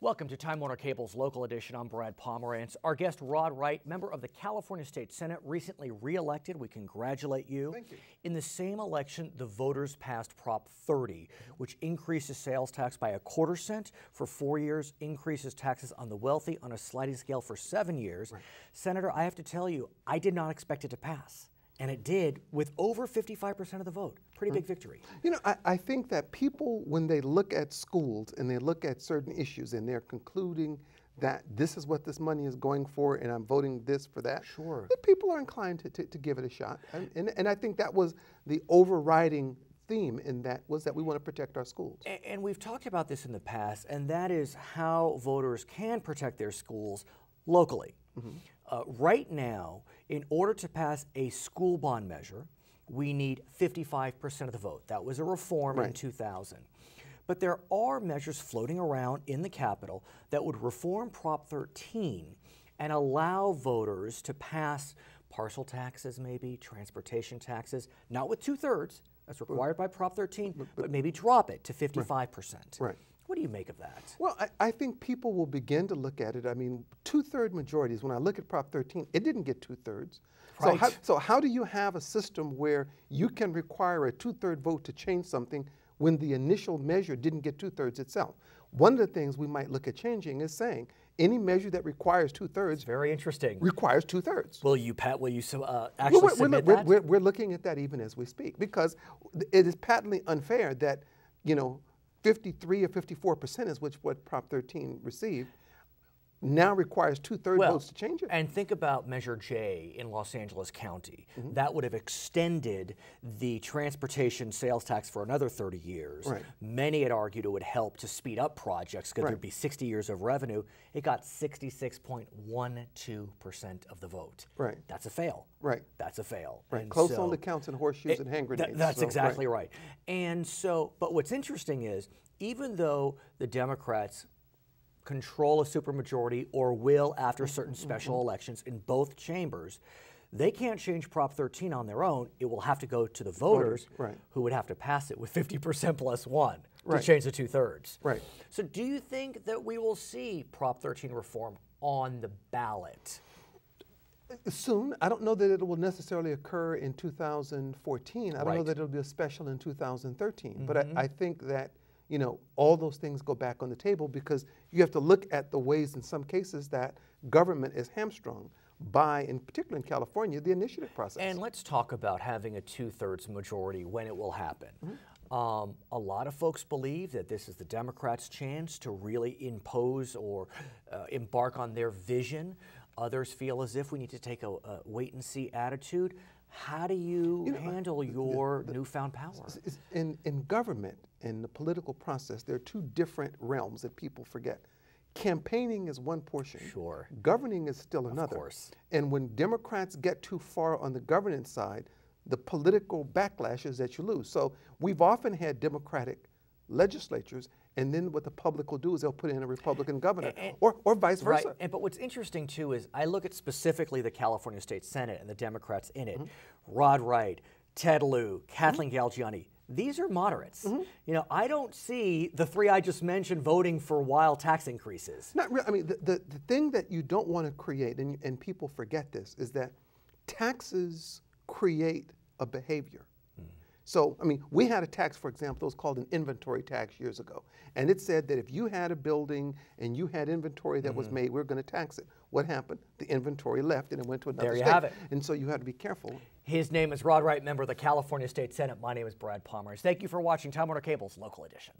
Welcome to Time Warner Cable's Local Edition. I'm Brad Pomerance. Our guest, Rod Wright, member of the California State Senate, recently re-elected. We congratulate you. Thank you. In the same election, the voters passed Prop 30, which increases sales tax by 1/4 cent for 4 years, increases taxes on the wealthy on a sliding scale for 7 years. Right. Senator, I have to tell you, I did not expect it to pass. And it did with over 55% of the vote. Pretty big victory. You know, I think that people, when they look at schools and they look at certain issues and they're concluding that this is what this money is going for and I'm voting this for that, sure, that people are inclined to give it a shot. And I think that was the overriding theme in that, was that we want to protect our schools. And we've talked about this in the past, and that is how voters can protect their schools locally. Right now, in order to pass a school bond measure, we need 55% of the vote. That was a reform in 2000. But there are measures floating around in the Capitol that would reform Prop 13 and allow voters to pass parcel taxes, maybe transportation taxes, not with 2/3, that's required by Prop 13, but maybe drop it to 55%. Right. What do you make of that? Well, I think people will begin to look at it. I mean, 2/3 majorities, when I look at Prop 13, it didn't get 2/3. Right. So how do you have a system where you can require a 2/3 vote to change something when the initial measure didn't get 2/3 itself? One of the things we might look at changing is saying any measure that requires 2/3 very interesting. Requires 2/3. Will you actually submit that? We're looking at that even as we speak, because it is patently unfair that, you know, 53 or 54% is what Prop 13 received, now requires 2/3 votes to change it. And think about Measure J in Los Angeles County. That would have extended the transportation sales tax for another 30 years. Right. Many had argued it would help to speed up projects because there'd be 60 years of revenue. It got 66.12% of the vote. Right. That's a fail. Right. That's a fail. Right. And Close so only counts in horseshoes and hand grenades. That's exactly right. And so, but what's interesting is, even though the Democrats control a supermajority or will after certain special elections in both chambers, they can't change Prop 13 on their own. It will have to go to the voters, who would have to pass it with 50% plus 1 to change the 2/3. Right. So do you think that we will see Prop 13 reform on the ballot? Soon. I don't know that it will necessarily occur in 2014. I don't know that it'll be a special in 2013. But I think that, you know, all those things go back on the table, because you have to look at the ways in some cases that government is hamstrung by, in particular in California, the initiative process. And let's talk about having a 2/3 majority when it will happen. A lot of folks believe that this is the Democrats' chance to really impose or embark on their vision. Others feel as if we need to take a wait-and-see attitude. How do you handle your newfound power? In government, in the political process, there are two different realms that people forget. Campaigning is one portion. Sure. Governing is still another. Of course. And when Democrats get too far on the governance side, the political backlash is that you lose. So we've often had Democratic legislatures, and then what the public will do is they'll put in a Republican governor, or vice versa. Right. But what's interesting too is I look at specifically the California State Senate and the Democrats in it. Rod Wright, Ted Lieu, Kathleen Galgiani. These are moderates. You know, I don't see the three I just mentioned voting for wild tax increases. Not really. I mean, the thing that you don't want to create, and people forget this, is that taxes create a behavior. So, I mean, we had a tax, for example, that was called an inventory tax years ago. And it said that if you had a building and you had inventory that was made, we're going to tax it. What happened? The inventory left and it went to another state. There you have it. And so you had to be careful. His name is Rod Wright, member of the California State Senate. My name is Brad Pomerance. Thank you for watching Time Warner Cable's Local Edition.